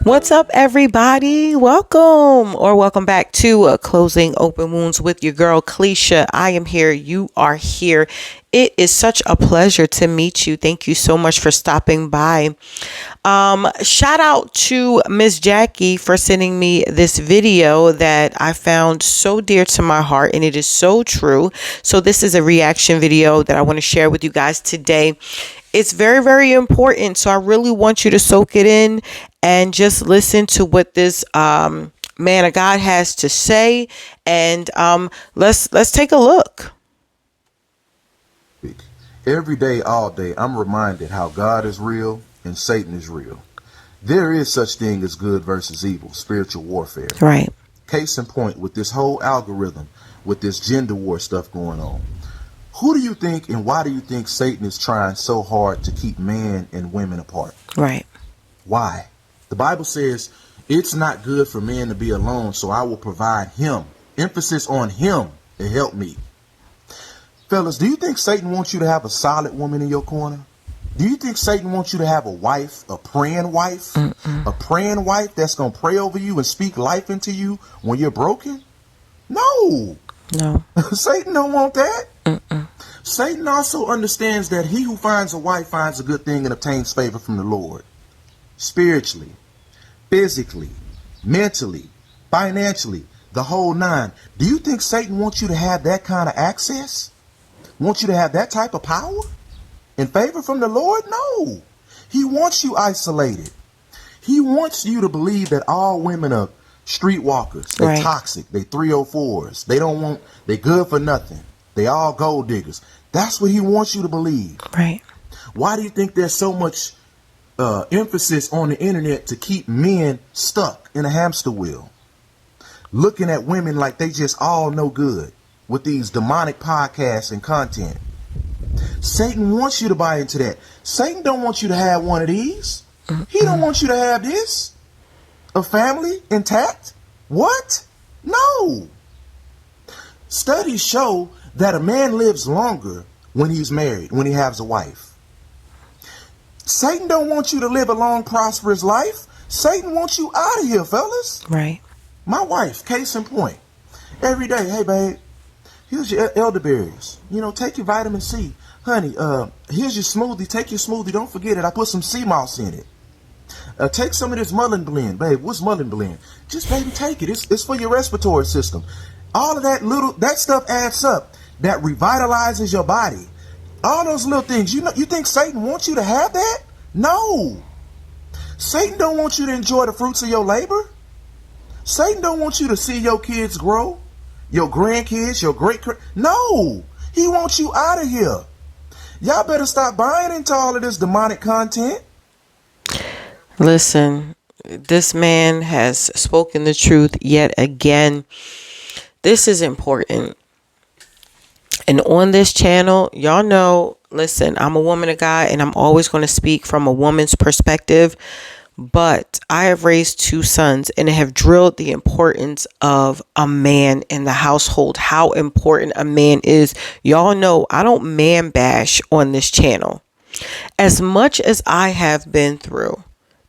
What's up, everybody? Welcome back to Closing Open Wounds with your girl, Cleisha. I am here. You are here. It is such a pleasure to meet you. Thank you so much for stopping by. Shout out to Miss Jackie for sending me this video that I found so dear to my heart, and it is so true. So this is a reaction video that I want to share with you guys today. It's very, very important. So I really want you to soak it in and just listen to what this man of God has to say. And let's take a look. Every day, all day, I'm reminded how God is real and Satan is real. There is such thing as good versus evil, spiritual warfare. Right. Case in point, with this whole algorithm, with this gender war stuff going on. Who do you think and why do you think Satan is trying so hard to keep man and women apart? Right. Why? The Bible says it's not good for man to be alone, so I will provide him. Emphasis on him to help me. Fellas, do you think Satan wants you to have a solid woman in your corner? Do you think Satan wants you to have a wife, a praying wife? A praying wife that's going to pray over you and speak life into you when you're broken? No. Satan don't want that. Satan also understands that he who finds a wife finds a good thing and obtains favor from the Lord. Spiritually, physically, mentally, financially, the whole nine. Do you think Satan wants you to have that kind of access? Wants you to have that type of power and favor from the Lord? No. He wants you isolated. He wants you to believe that all women are streetwalkers. They're toxic. They 304s. They good for nothing. They all gold diggers. That's what he wants you to believe. Right. Why do you think there's so much emphasis on the internet to keep men stuck in a hamster wheel? Looking at women like they just all no good with these demonic podcasts and content. Satan wants you to buy into that. Satan don't want you to have one of these. He don't want you to have this. A family intact? What? No. Studies show that a man lives longer when he's married, when he has a wife. Satan don't want you to live a long, prosperous life. Satan wants you out of here, fellas. Right. My wife, case in point, every day, hey, babe, here's your elderberries. Take your vitamin C. Honey, here's your smoothie. Take your smoothie. Don't forget it. I put some sea moss in it. Take some of this mullein blend. Babe, what's mullein blend? Just, baby, take it. It's for your respiratory system. All of that stuff adds up. That revitalizes your body. All those little things. You think Satan wants you to have that? No. Satan don't want you to enjoy the fruits of your labor. Satan don't want you to see your kids grow, your grandkids, your No. He wants you out of here. Y'all better stop buying into all of this demonic content. Listen, this man has spoken the truth yet again. This is important. And on this channel, y'all know, listen, I'm a woman of God and I'm always going to speak from a woman's perspective. But I have raised 2 sons and have drilled the importance of a man in the household, how important a man is. Y'all know I don't man bash on this channel. As much as I have been through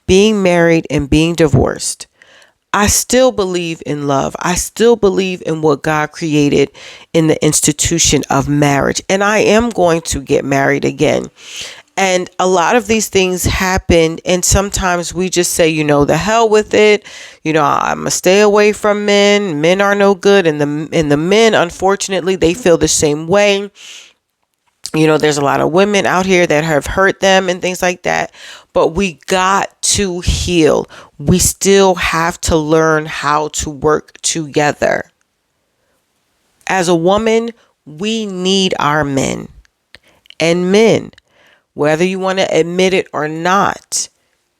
being married and being divorced, I still believe in love. I still believe in what God created in the institution of marriage. And I am going to get married again. And a lot of these things happen. And sometimes we just say, the hell with it. I'm going to stay away from men. Men are no good. And the men, unfortunately, they feel the same way. There's a lot of women out here that have hurt them and things like that. But we got to heal. We still have to learn how to work together. As a woman, we need our men. And men, whether you want to admit it or not,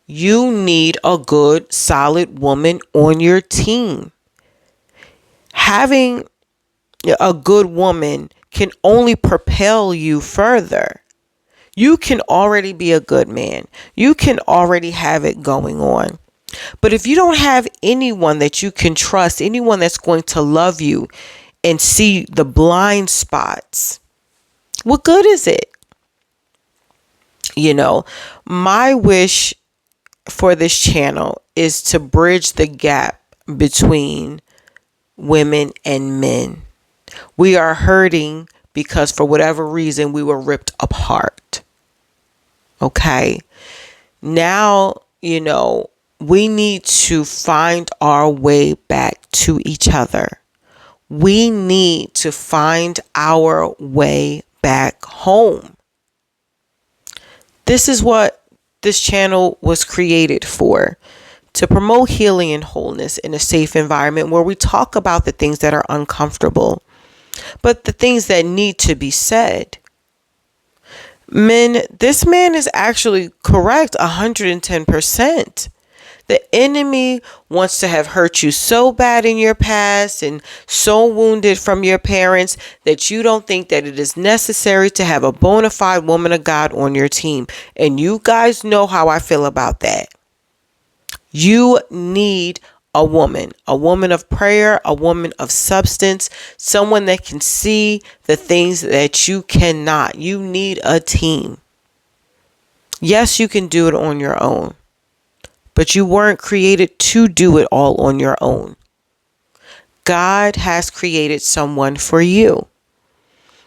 you need a good, solid woman on your team. Having a good woman can only propel you further. You can already be a good man. You can already have it going on. But if you don't have anyone that you can trust, anyone that's going to love you and see the blind spots, what good is it? You know, my wish for this channel is to bridge the gap between women and men. We are hurting because for whatever reason we were ripped apart. Okay. Now, you know, we need to find our way back to each other. We need to find our way back home. This is what this channel was created for, to promote healing and wholeness in a safe environment where we talk about the things that are uncomfortable, but the things that need to be said. Men, this man is actually correct 110%. The enemy wants to have hurt you so bad in your past and so wounded from your parents that you don't think that it is necessary to have a bona fide woman of God on your team. And you guys know how I feel about that. You need a woman of prayer, a woman of substance, someone that can see the things that you cannot. You need a team. Yes, you can do it on your own, but you weren't created to do it all on your own. God has created someone for you.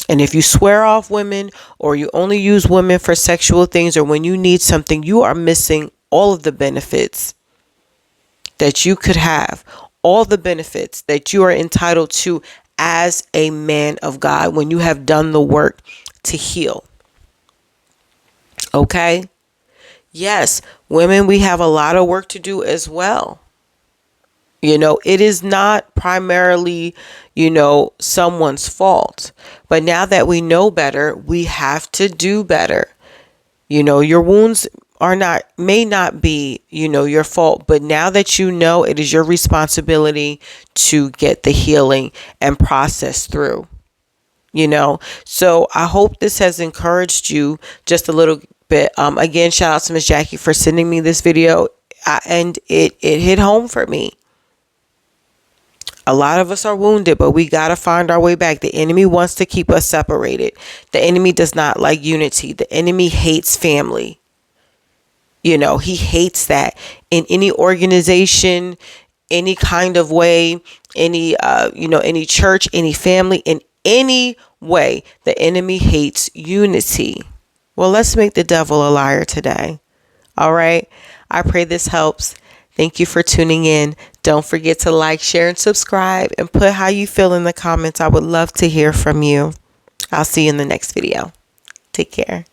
And if you swear off women, or you only use women for sexual things, or when you need something, you are missing all of the benefits that you could have, all the benefits that you are entitled to as a man of God when you have done the work to heal. Okay? Yes, women, we have a lot of work to do as well. You know, it is not primarily, you know, someone's fault. But now that we know better, we have to do better. You know, your wounds may not be, you know, your fault, but now that you know, it is your responsibility to get the healing and process through, you know. So I hope this has encouraged you just a little bit. Again, shout out to Miss Jackie for sending me this video, and it hit home for me. A lot of us are wounded, but we got to find our way back. The enemy wants to keep us separated. The enemy does not like unity. The enemy hates family. You know, he hates that in any organization, any kind of way, any church, any family, in any way. The enemy hates unity. Well, let's make the devil a liar today. All right. I pray this helps. Thank you for tuning in. Don't forget to like, share, and subscribe, and put how you feel in the comments. I would love to hear from you. I'll see you in the next video. Take care.